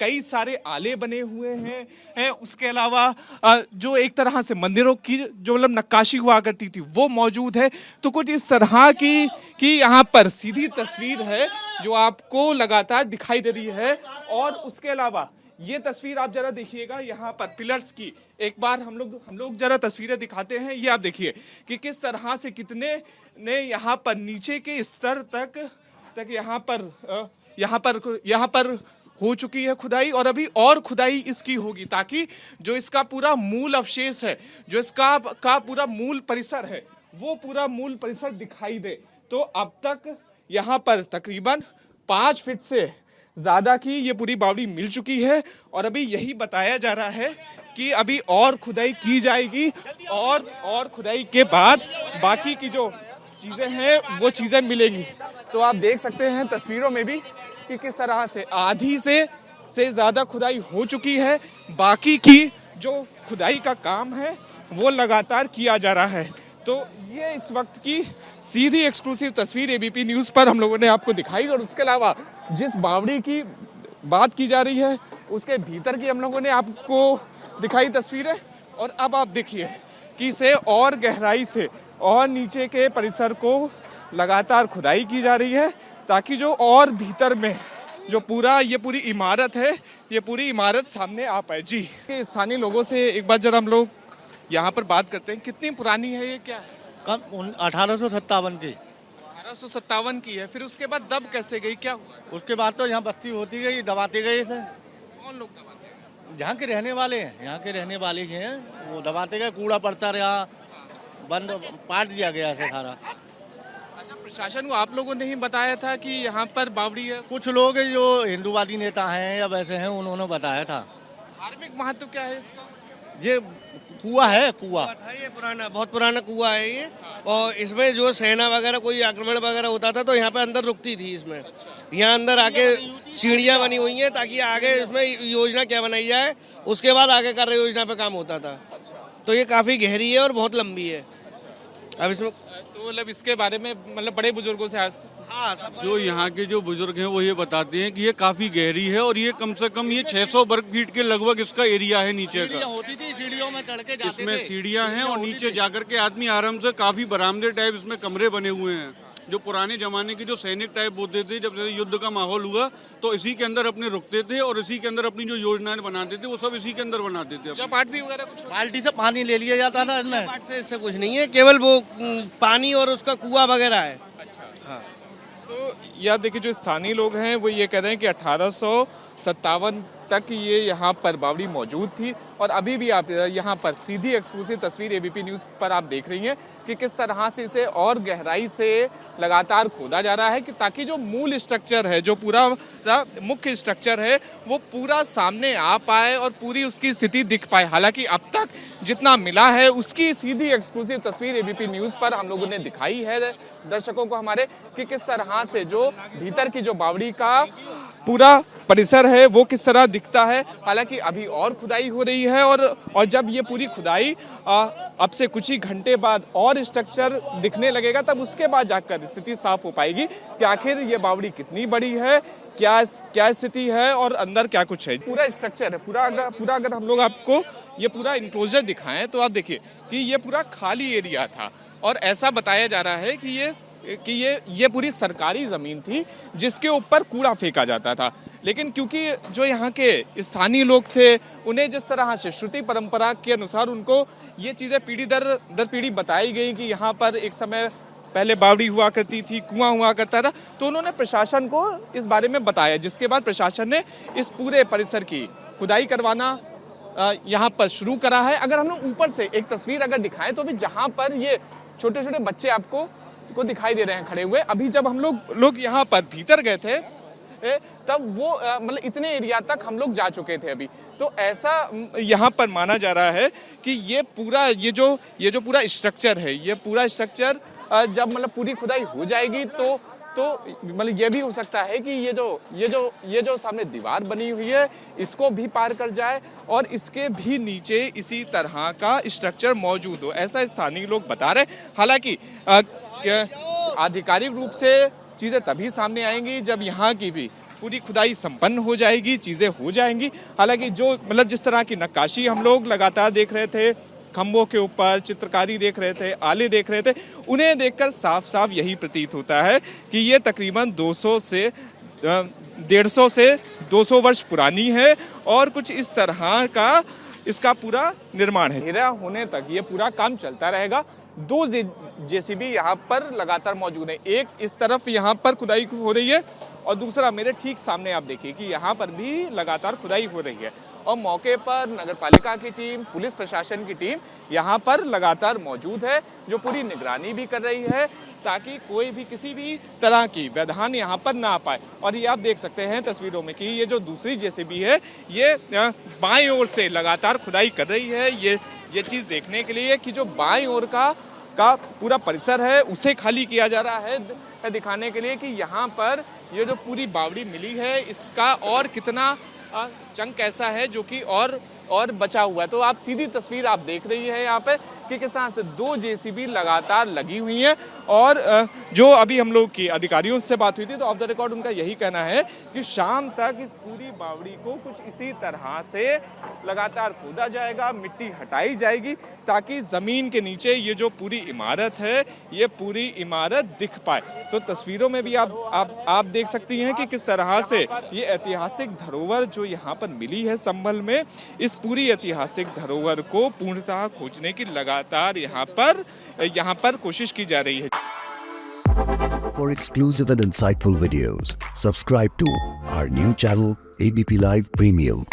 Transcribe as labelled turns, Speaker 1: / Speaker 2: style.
Speaker 1: कई सारे आले बने हुए हैं। उसके अलावा जो एक तरह से मंदिरों की जो मतलब नक्काशी हुआ करती थी वो मौजूद है। तो कुछ इस तरह की यहाँ पर सीधी तस्वीर है जो आपको लगातार दिखाई दे रही है। और उसके अलावा ये तस्वीर आप जरा देखिएगा यहाँ पर पिलर्स की। एक बार हम लोग जरा तस्वीरें दिखाते हैं। ये आप देखिए कि किस तरह से कितने ने यहाँ पर नीचे के स्तर तक यहाँ पर हो चुकी है खुदाई, और अभी और खुदाई इसकी होगी ताकि जो इसका पूरा मूल अवशेष है, जो इसका पूरा मूल परिसर है, वो पूरा मूल परिसर दिखाई दे। तो अब तक यहाँ पर तकरीबन 5 फीट से ज़्यादा की ये पूरी बावड़ी मिल चुकी है, और अभी यही बताया जा रहा है कि अभी और खुदाई की जाएगी, और खुदाई के बाद बाकी की जो चीज़ें हैं वो चीज़ें मिलेंगी। तो आप देख सकते हैं तस्वीरों में भी कि किस तरह से आधी से ज़्यादा खुदाई हो चुकी है। बाकी की जो खुदाई का काम है वो लगातार किया जा रहा है। तो ये इस वक्त की सीधी एक्सक्लूसिव तस्वीर एबीपी न्यूज़ पर हम लोगों ने आपको दिखाई। और उसके अलावा जिस बावड़ी की बात की जा रही है उसके भीतर की हम लोगों ने आपको दिखाई तस्वीरें। और अब आप देखिए कि इसे और गहराई से और नीचे के परिसर को लगातार खुदाई की जा रही है ताकि जो और भीतर में जो ये पूरी इमारत है, ये पूरी इमारत सामने आ पाए। जी, स्थानीय लोगों से एक बार जरा हम लोग यहाँ पर बात करते हैं। कितनी पुरानी है ये, क्या है?
Speaker 2: कब 1857 की।
Speaker 1: 1857 की है। फिर उसके बाद दब कैसे गई, क्या हुआ?
Speaker 2: उसके बाद तो यहाँ बस्ती होती गई, दबाते गए इसे।
Speaker 1: कौन लोग दबाते हैं?
Speaker 2: यहाँ के रहने वाले हैं, यहाँ के रहने वाले हैं, वो दबाते गए। कूड़ा पड़ता रहा, बंद पाट दिया गया इसे सारा।
Speaker 1: अच्छा, प्रशासन को आप लोगों ने ही बताया था कि यहाँ पर बावड़ी है?
Speaker 2: कुछ लोग जो हिंदूवादी नेता हैं या वैसे हैं उन्होंने बताया था।
Speaker 1: धार्मिक महत्व क्या है इसका?
Speaker 2: ये कुआं है, कुआं
Speaker 3: ये पुराना, बहुत पुराना कुआं है ये। और इसमें जो सेना वगैरह कोई आक्रमण वगैरह होता था तो यहाँ पे अंदर रुकती थी। इसमें यहाँ अंदर आके सीढ़ियाँ बनी हुई हैं ताकि आगे इसमें योजना क्या बनाई जाए, उसके बाद आगे कार्य योजना पे काम होता था। तो ये काफी गहरी है और बहुत लंबी है। अब इसमें
Speaker 1: तो मतलब इसके बारे में मतलब बड़े बुजुर्गों से
Speaker 3: हाँ,
Speaker 4: जो यहाँ के जो बुजुर्ग हैं वो ये बताते हैं कि ये काफी गहरी है और ये कम से कम ये 600 वर्ग फीट के लगभग इसका एरिया है नीचे का।
Speaker 2: होती थी, सीढ़ियों में चढ़ के जाते
Speaker 4: इसमें
Speaker 2: थे।
Speaker 4: सीढ़ियाँ हैं और नीचे जाकर के आदमी आराम से, काफी बरामदे टाइप इसमें कमरे बने हुए हैं। जो पुराने जमाने के जो सैनिक टाइप होते थे, जब से युद्ध का माहौल हुआ तो इसी के अंदर अपने रुकते थे और इसी के अंदर अपनी जो योजनाएं बनाते थे वो सब इसी के अंदर बनाते थे।
Speaker 1: जब पार्ट भी वगैरह कुछ
Speaker 2: बाल्टी से पानी ले लिया जाता था इसमें।
Speaker 3: पार्ट से इससे कुछ नहीं है, केवल वो पानी और उसका कुआं वगैरह है। हाँ।
Speaker 1: तो यह देखिए जो स्थानीय लोग हैं वो ये कह रहे हैं कि 1857 तक ये यहाँ पर बावड़ी मौजूद थी। और अभी भी आप यहाँ पर सीधी एक्सक्लूसिव तस्वीर एबीपी न्यूज़ पर आप देख रही हैं कि किस तरह से इसे और गहराई से लगातार खोदा जा रहा है कि ताकि जो मूल स्ट्रक्चर है, जो पूरा मुख्य स्ट्रक्चर है, वो पूरा सामने आ पाए और पूरी उसकी स्थिति दिख पाए। हालांकि अब तक जितना मिला है उसकी सीधी एक्सक्लूसिव तस्वीर एबीपी न्यूज़ पर हम लोगों ने दिखाई है दर्शकों को हमारे कि किस तरह से जो भीतर की जो बावड़ी का पूरा परिसर है वो किस तरह दिखता है। हालांकि अभी और खुदाई हो रही है, और जब ये पूरी खुदाई अब से कुछ ही घंटे बाद और स्ट्रक्चर दिखने लगेगा तब उसके बाद जाकर स्थिति साफ हो पाएगी कि आखिर ये बावड़ी कितनी बड़ी है, क्या स्थिति है और अंदर क्या कुछ है। पूरा स्ट्रक्चर है, पूरा अगर हम लोग आपको ये पूरा इंक्लोजर दिखाएं तो आप देखिए कि ये पूरा खाली एरिया था और ऐसा बताया जा रहा है कि ये पूरी सरकारी ज़मीन थी जिसके ऊपर कूड़ा फेंका जाता था। लेकिन क्योंकि जो यहाँ के स्थानीय लोग थे उन्हें जिस तरह से श्रुति परंपरा के अनुसार उनको ये चीज़ें पीढ़ी दर पीढ़ी बताई गई कि यहाँ पर एक समय पहले बावड़ी हुआ करती थी, कुआं हुआ करता था, तो उन्होंने प्रशासन को इस बारे में बताया, जिसके बाद प्रशासन ने इस पूरे परिसर की खुदाई करवाना यहाँ पर शुरू करा है। अगर हम लोग ऊपर से एक तस्वीर अगर दिखाएं तो भी जहाँ पर ये छोटे छोटे बच्चे आपको दिखाई दे रहे हैं खड़े हुए, अभी जब हम लोग यहाँ पर भीतर गए थे तब वो मतलब इतने एरिया तक हम लोग जा चुके थे अभी। तो ऐसा यहाँ पर माना जा रहा है कि ये जो पूरा स्ट्रक्चर है, ये पूरा स्ट्रक्चर जब मतलब पूरी खुदाई हो जाएगी तो मतलब ये भी हो सकता है कि ये जो सामने दीवार बनी हुई है इसको भी पार कर जाए और इसके भी नीचे इसी तरह का स्ट्रक्चर मौजूद हो, ऐसा स्थानीय लोग बता रहे। हालांकि आधिकारिक रूप से चीज़ें तभी सामने आएंगी जब यहाँ की भी पूरी खुदाई संपन्न हो जाएगी, चीज़ें हो जाएंगी। हालांकि जो मतलब जिस तरह की नक्काशी हम लोग लगातार देख रहे थे, खंभों के ऊपर चित्रकारी देख रहे थे, आले देख रहे थे, उन्हें देखकर साफ साफ यही प्रतीत होता है कि ये तकरीबन 150 से 200 वर्ष पुरानी है और कुछ इस तरह का इसका पूरा निर्माण है। घेरा होने तक ये पूरा काम चलता रहेगा। 2 जेसीबी यहाँ पर लगातार मौजूद है। एक इस तरफ यहाँ पर खुदाई हो रही है और दूसरा मेरे ठीक सामने आप देखिए कि यहाँ पर भी लगातार खुदाई हो रही है और मौके पर नगरपालिका की टीम, पुलिस प्रशासन की टीम यहाँ पर लगातार मौजूद है, जो पूरी निगरानी भी कर रही है ताकि कोई भी किसी भी तरह की व्यवधान यहाँ पर ना आ पाए। और ये आप देख सकते हैं तस्वीरों में कि ये जो दूसरी जेसीबी है ये बाईं ओर से लगातार खुदाई कर रही है। ये चीज़ देखने के लिए कि जो बाईं ओर का पूरा परिसर है उसे खाली किया जा रहा है, दिखाने के लिए कि यहाँ पर ये जो पूरी बावड़ी मिली है इसका और कितना चंक ऐसा है जो कि और बचा हुआ है। तो आप सीधी तस्वीर आप देख रही है यहाँ पे कि किस तरह से 2 जेसीबी लगातार लगी हुई हैं और जो अभी हम लोग की अधिकारियों से बात हुई थी तो ऑफ द रिकॉर्ड उनका यही कहना है कि शाम तक इस पूरी बावड़ी को कुछ इसी तरह से लगातार खोदा जाएगा, मिट्टी हटाई जाएगी ताकि जमीन के नीचे ये जो पूरी इमारत है ये पूरी इमारत दिख पाए। तो तस्वीरों में भी आप देख सकती हैं कि किस तरह से ये ऐतिहासिक धरोहर जो यहाँ पर मिली है संभल में, इस पूरी ऐतिहासिक धरोहर को पूर्णतः खोजने की लगातार यहाँ पर कोशिश की जा रही है।
Speaker 5: For exclusive and insightful videos, subscribe to our new channel ABP Live Premium.